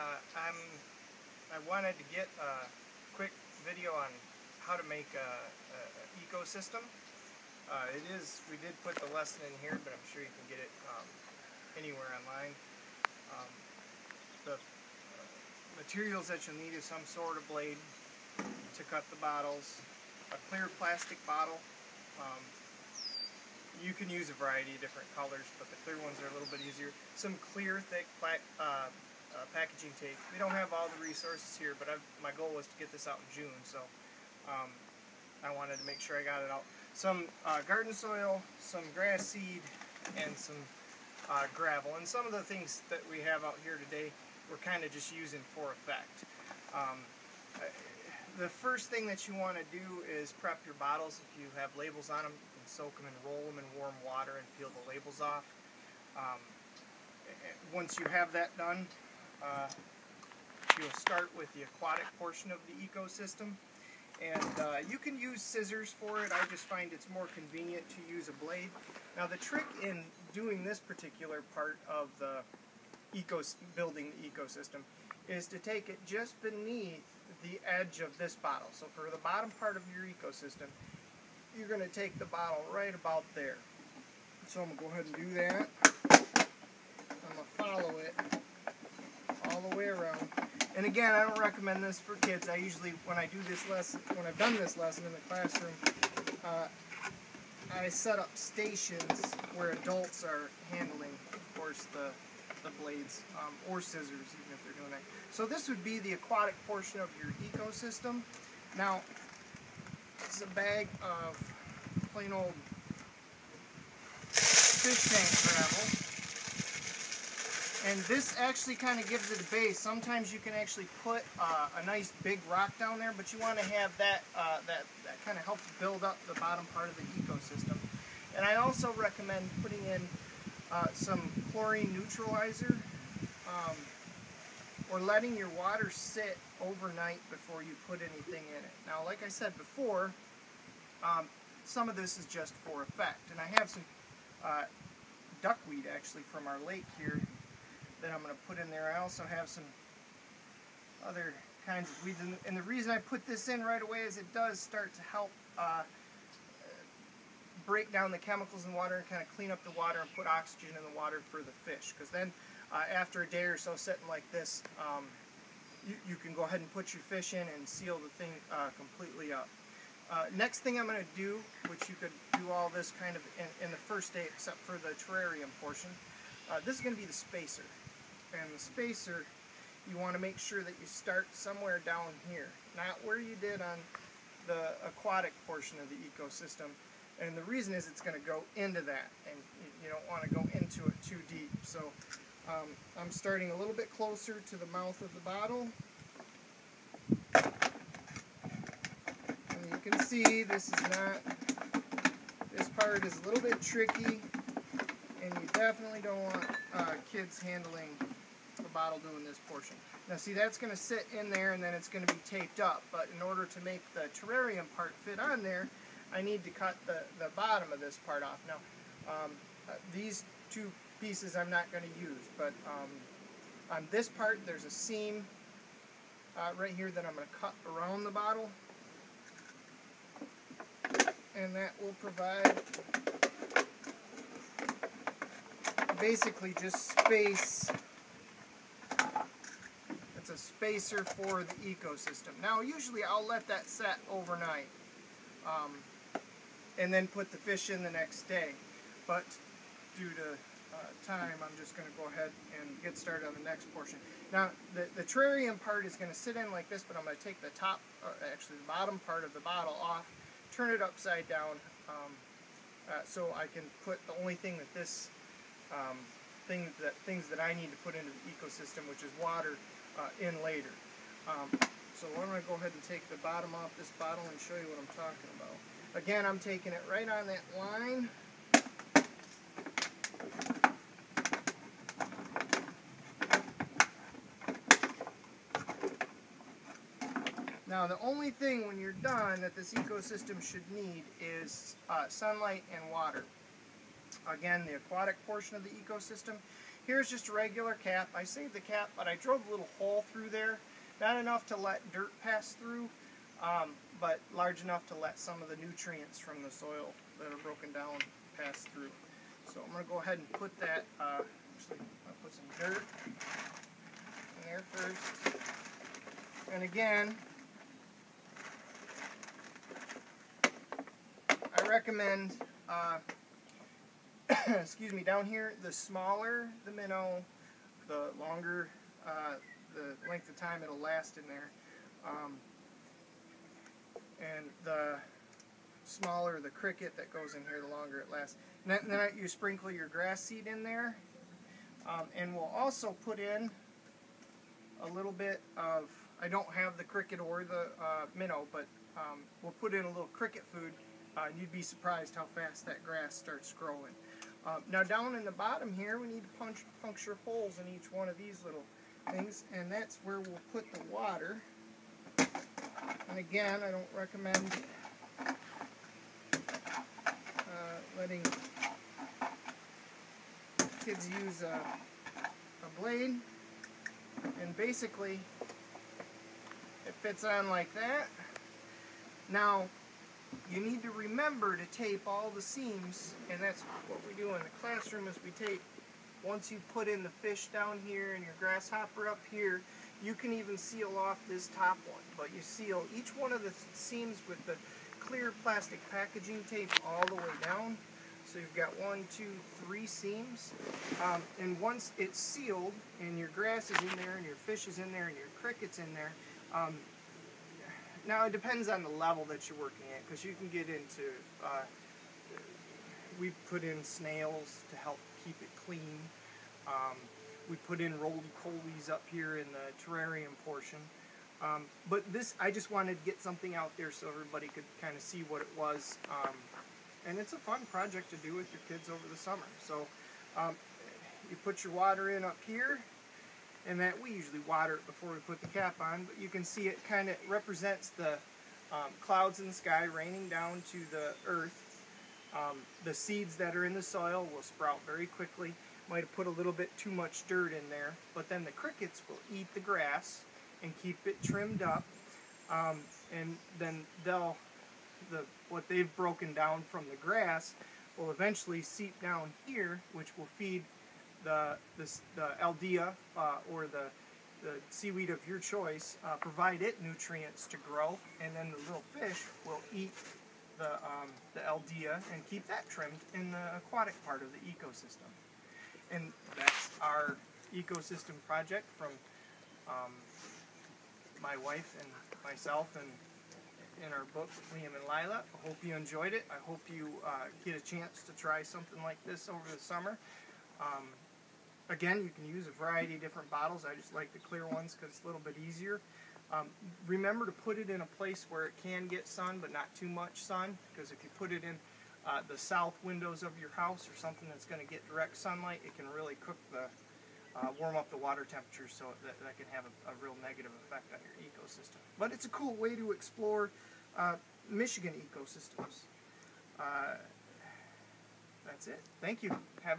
I wanted to get a quick video on how to make a ecosystem. We did put the lesson in here, but I'm sure you can get it anywhere online. The materials that you'll need is some sort of blade to cut the bottles, a clear plastic bottle. You can use a variety of different colors, but the clear ones are a little bit easier. Some clear, thick packaging tape. We don't have all the resources here, but my goal was to get this out in June, so I wanted to make sure I got it out. Some garden soil, some grass seed, and some gravel. And some of the things that we have out here today, we're kind of just using for effect. The first thing that you want to do is prep your bottles. If you have labels on them, you can soak them and roll them in warm water and peel the labels off. Once you have that done, you'll start with the aquatic portion of the ecosystem. And you can use scissors for it. I just find it's more convenient to use a blade. Now the trick in doing this particular part of the building the ecosystem is to take it just beneath the edge of this bottle. So for the bottom part of your ecosystem, you're going to take the bottle right about there. So I'm going to go ahead and do that. I'm going to follow it all the way around. And again, I don't recommend this for kids. I usually, when I've done this lesson in the classroom, I set up stations where adults are handling, of course, the blades, or scissors, even if they're doing that. So this would be the aquatic portion of your ecosystem. Now, it's a bag of plain old fish tank gravel. And this actually kind of gives it a base. Sometimes you can actually put a nice big rock down there, but you want to have that, that kind of helps build up the bottom part of the ecosystem. And I also recommend putting in some chlorine neutralizer, or letting your water sit overnight before you put anything in it. Now, like I said before, some of this is just for effect. And I have some duckweed actually from our lake here that I'm going to put in there. I also have some other kinds of weeds. And the reason I put this in right away is it does start to help break down the chemicals in the water and kind of clean up the water and put oxygen in the water for the fish. Because then after a day or so sitting like this, you can go ahead and put your fish in and seal the thing completely up. Next thing I'm going to do, which you could do all this kind of in the first day except for the terrarium portion, this is going to be the spacer. And the spacer, you want to make sure that you start somewhere down here, not where you did on the aquatic portion of the ecosystem. And the reason is it's going to go into that, and you don't want to go into it too deep. So I'm starting a little bit closer to the mouth of the bottle. And you can see this part is a little bit tricky, and you definitely don't want kids handling the bottle doing this portion. Now see, that's going to sit in there and then it's going to be taped up, but in order to make the terrarium part fit on there, I need to cut the bottom of this part off. Now, these two pieces I'm not going to use, but on this part there's a seam right here that I'm going to cut around the bottle, and that will provide basically just space. It's a spacer for the ecosystem. Now usually I'll let that set overnight and then put the fish in the next day, but due to time, I'm just going to go ahead and get started on the next portion. Now the terrarium part is going to sit in like this, but I'm going to take the top, actually the bottom part of the bottle off, turn it upside down, so I can put the only thing that this things that I need to put into the ecosystem, which is water, in later. So why don't I go ahead and take the bottom off this bottle and show you what I'm talking about. Again, I'm taking it right on that line. Now the only thing when you're done that this ecosystem should need is sunlight and water. Again, the aquatic portion of the ecosystem. Here's just a regular cap. I saved the cap, but I drove a little hole through there. Not enough to let dirt pass through, but large enough to let some of the nutrients from the soil that are broken down pass through. So I'm going to go ahead and put that, actually I'll put some dirt in there first. And again, I recommend, excuse me, down here, the smaller the minnow, the longer the length of time it'll last in there. And the smaller the cricket that goes in here, the longer it lasts. And then you sprinkle your grass seed in there. And we'll also put in a little bit of, I don't have the cricket or the minnow, but we'll put in a little cricket food. And you'd be surprised how fast that grass starts growing. Now down in the bottom here, we need to puncture holes in each one of these little things, and that's where we'll put the water. And again, I don't recommend letting kids use a blade. And basically, it fits on like that. Now, you need to remember to tape all the seams, and that's what we do in the classroom is we tape. Once you put in the fish down here and your grasshopper up here, you can even seal off this top one, but you seal each one of the seams with the clear plastic packaging tape all the way down. So you've got 1, 2, 3 seams, and once it's sealed and your grass is in there and your fish is in there and your cricket's in there, now it depends on the level that you're working at, because you can get into, we put in snails to help keep it clean. We put in roly-polies up here in the terrarium portion. But this, I just wanted to get something out there so everybody could kind of see what it was. And it's a fun project to do with your kids over the summer. So you put your water in up here, and that we usually water it before we put the cap on, but you can see it kind of represents the clouds in the sky raining down to the earth. The seeds that are in the soil will sprout very quickly. Might have put a little bit too much dirt in there, but then the crickets will eat the grass and keep it trimmed up, and then what they've broken down from the grass will eventually seep down here, which will feed the Aldea or the seaweed of your choice, provide it nutrients to grow, and then the little fish will eat the Aldea and keep that trimmed in the aquatic part of the ecosystem. And that's our ecosystem project from my wife and myself, and in our book, Liam and Lila. I hope you enjoyed it. I hope you get a chance to try something like this over the summer. Again, you can use a variety of different bottles. I just like the clear ones because it's a little bit easier. Remember to put it in a place where it can get sun, but not too much sun, because if you put it in the south windows of your house or something that's going to get direct sunlight, it can really cook warm up the water temperature, so that can have a real negative effect on your ecosystem. But it's a cool way to explore Michigan ecosystems. That's it. Thank you. Have